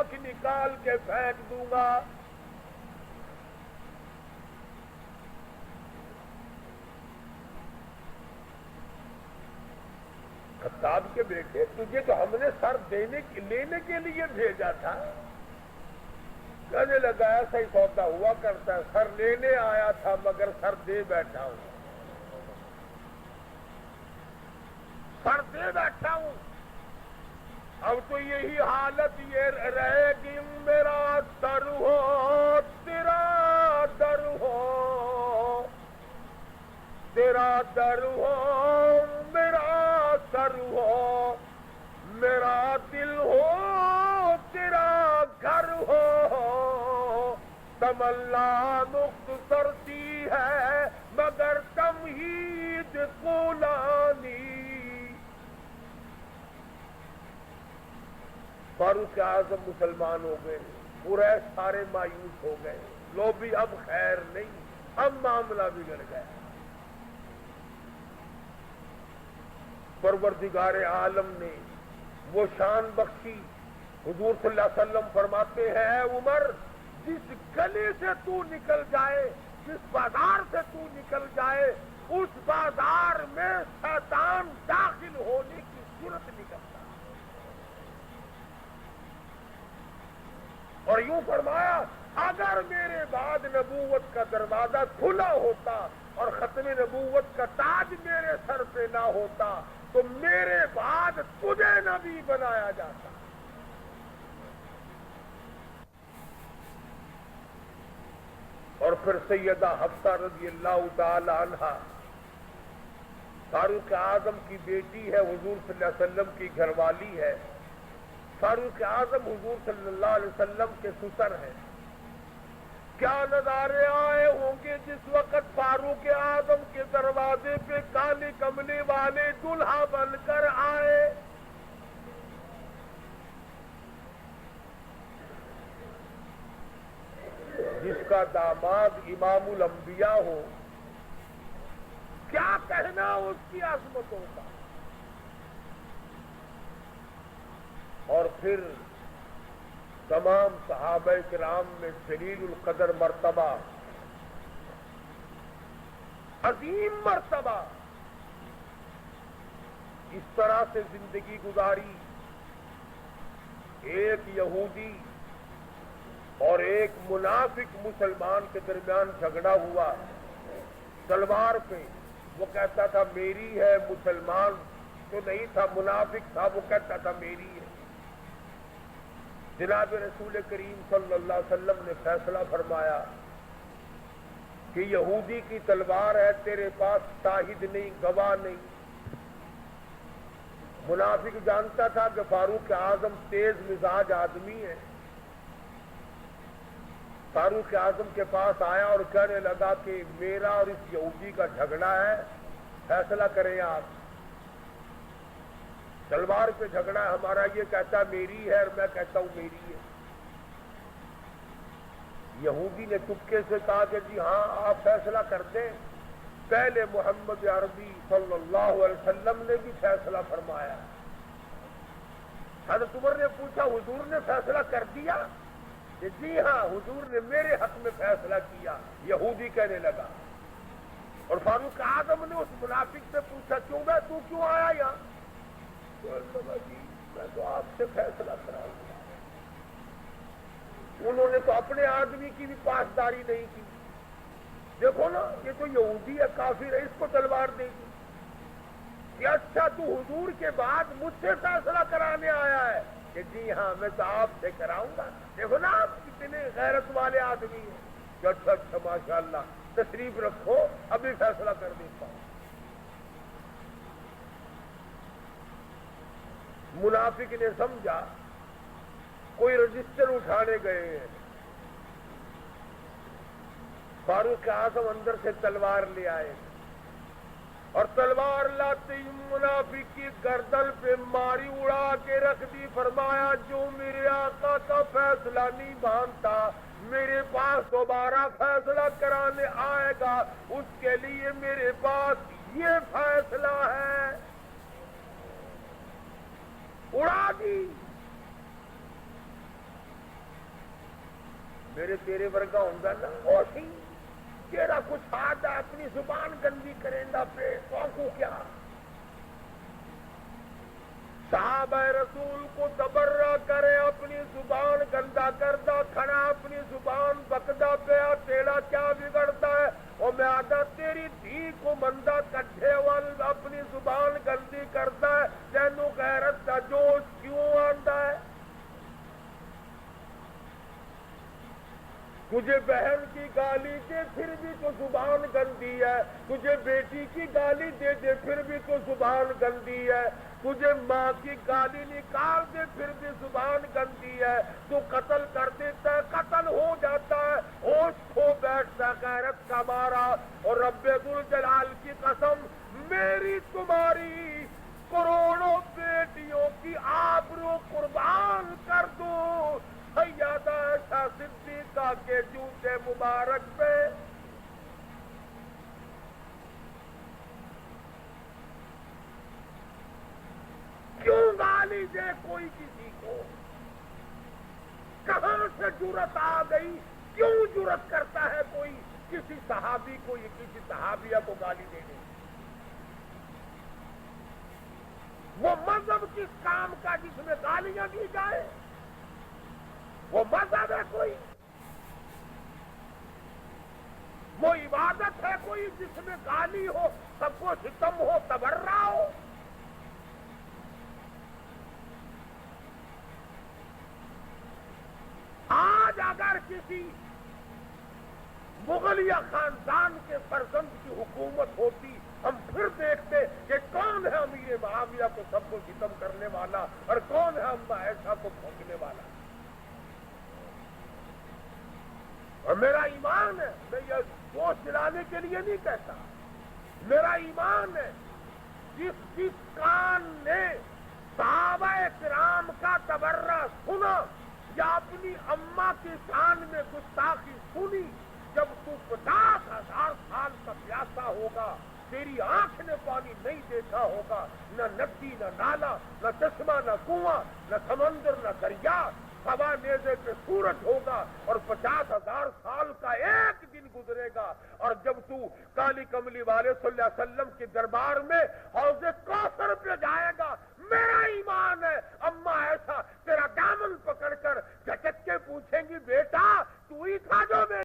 آنکھ نکال کے پھینک دوں گا۔ خطاب کے بیٹے تجھے تو ہم نے سر لینے کے لیے بھیجا تھا۔ کہنے لگا ایسا ہی سودا ہوا کرتا ہے، سر لینے آیا تھا مگر سر دے بیٹھا ہوں، سر دے بیٹھا ہوں۔ اب تو یہی حالت یہ رہے گی، میرا در ہو تیرا در ہو، تیرا در ہو میرا سر ہو، میرا دل ہو تیرا گھر ہو، تمنا مختصر سی ہے مگر تمہید قولانی۔ فاروق اعظم مسلمان ہو گئے، قریش سارے مایوس ہو گئے، لو بھی اب خیر نہیں، اب معاملہ بگڑ گیا۔ پروردگار عالم نے وہ شان بخشی، حضور صلی اللہ علیہ وسلم فرماتے ہیں اے عمر، جس گلی سے تو نکل جائے، جس بازار سے تو نکل جائے، اس بازار میں شیطان داخل ہونے کی ضرورت نہیں کرتا۔ اور یوں فرمایا اگر میرے بعد نبوت کا دروازہ کھلا ہوتا اور ختم نبوت کا تاج میرے سر پہ نہ ہوتا تو میرے بعد تجھے نبی بنایا جاتا۔ اور پھر سیدہ حفصہ رضی اللہ تعالی عنہا فاروق اعظم کی بیٹی ہے، حضور صلی اللہ علیہ وسلم کی گھر والی ہے۔ فاروق اعظم حضور صلی اللہ علیہ وسلم کے سسر ہیں۔ کیا نظارے آئے ہوں گے جس وقت فاروق اعظم کے دروازے پہ کالے کملے والے دلہا بن کر آئے۔ جس کا داماد امام الانبیاء ہو، کیا کہنا اس کی عظمتوں کا۔ اور پھر تمام صحابہ کرام میں جلیل القدر مرتبہ، عظیم مرتبہ، اس طرح سے زندگی گزاری۔ ایک یہودی اور ایک منافق مسلمان کے درمیان جھگڑا ہوا تلوار پہ، وہ کہتا تھا میری ہے، مسلمان تو نہیں تھا، منافق تھا، وہ کہتا تھا میری ہے۔ جناب رسول کریم صلی اللہ علیہ وسلم نے فیصلہ فرمایا کہ یہودی کی تلوار ہے، تیرے پاس شاہد نہیں، گواہ نہیں۔ منافق جانتا تھا کہ فاروق اعظم تیز مزاج آدمی ہے، فاروق اعظم کے پاس آیا اور کہنے لگا کہ میرا اور اس یہودی کا جھگڑا ہے، فیصلہ کریں آپ۔ تلوار پہ جھگڑا ہے ہمارا، یہ کہتا ہے میری ہے اور میں کہتا ہوں میری ہے۔ یہودی نے چپکے سے کہا کہ جی ہاں آپ فیصلہ کر دیں۔ پہلے محمد عربی صلی اللہ علیہ وسلم نے بھی فیصلہ فرمایا۔ حضرت عمر نے پوچھا حضور نے فیصلہ کر دیا؟ کہ جی ہاں حضور نے میرے حق میں فیصلہ کیا۔ یہودی کہنے لگا، اور فاروق اعظم نے اس منافق سے پوچھا کیوں میں تو کیوں آیا یہاں؟ جی میں تو آپ سے فیصلہ کراؤں گا۔ انہوں نے تو اپنے آدمی کی بھی پاسداری نہیں کی۔ دیکھو نا یہ تو یہودی ہے، کافر ہے، اس کو تلوار دے گی کہ اچھا تو حضور کے بعد مجھ سے فیصلہ کرانے آیا ہے؟ کہ جی ہاں میں تو آپ سے کراؤں گا۔ دیکھو نا آپ کتنے غیرت والے آدمی ہیں کہ اچھا اچھا ماشاءاللہ تشریف رکھو ابھی فیصلہ کر دیتا ہوں۔ منافق نے سمجھا کوئی رجسٹر اٹھانے گئے ہیں، فاروق اعظم اندر سے تلوار لے آئے اور تلوار لاتے ہی منافق کی گردن پہ ماری، اڑا کے رکھ دی۔ فرمایا جو میرے آقا کا فیصلہ نہیں مانتا میرے پاس دوبارہ فیصلہ کرانے آئے گا، اس کے لیے میرے پاس یہ فیصلہ ہے۔ اڑا دی۔ میرے تیرے ورگا ہوں نا وہ سی تیرا کچھ آدھا اپنی زبان گندی کریں گا پہ کو کیا صحابہ رسول کو تبرہ کرے اپنی زبان گندا کردہ کھڑا اپنی زبان بکدا پیا تیرا کیا بگڑتا ہے اور میں آدھا تیری دھی کو مندہ کٹھے وال اپنی زبان گندی کرتا ہے تینوں غیرت کا جوش کیوں آندا ہے تجھے بہن کی گالی دے پھر بھی تو زبان گندی ہے تجھے بیٹی کی گالی دے دے پھر بھی تو زبان گندی ہے تجھے ماں کی گالی نکال دے پھر بھی زبان گندی ہے تو قتل کر دیتا ہے قتل ہو جاتا ہے ہوش کھو بیٹھتا ہے غیرت کا مارا اور رب ذوالجلال کی قسم میری تمہاری کروڑوں بیٹیوں کی آبرو قربان کر دوں سیدہ عائشہ صدیقہ کے جوتے مبارک پہ کیوں گالی دے کوئی کسی کو کہاں سے جرت آ گئی کیوں جرت کرتا ہے کوئی کسی صحابی کو یا کسی صحابیہ کو گالی دے دے وہ مذہب کس کام کا جس میں گالیاں دی جائے وہ مذہب ہے کوئی وہ عبادت ہے کوئی جس میں گالی ہو سب کو ستم ہو تبرہ ہو آج اگر کسی مغلیہ خاندان کے فرزند کی حکومت ہوتی ہم پھر دیکھتے کہ کون ہے امیر معاویہ کو سب کو ستم کرنے والا اور کون ہے اماں عائشہ کو پھونکنے والا اور میرا ایمان ہے میں یہ جوش دلانے کے لیے نہیں کہتا میرا ایمان ہے جس کان نے صحابہ کرام کا تبرہ سنا یا اپنی اماں کی شان میں گستاخی سنی جب تو 50,000 سال کا پیاسا ہوگا تیری آنکھ نے پانی نہیں دیکھا ہوگا نہ ندی نہ نالا نہ چشمہ نہ کنواں نہ سمندر نہ دریا سوا نیزے پہ سورج ہوگا اور 50,000 سال کا ایک دن گزرے گا اور جب تو کالی کملی والے صلی اللہ علیہ وسلم کے دربار میں حوض کوثر پہ جائے گا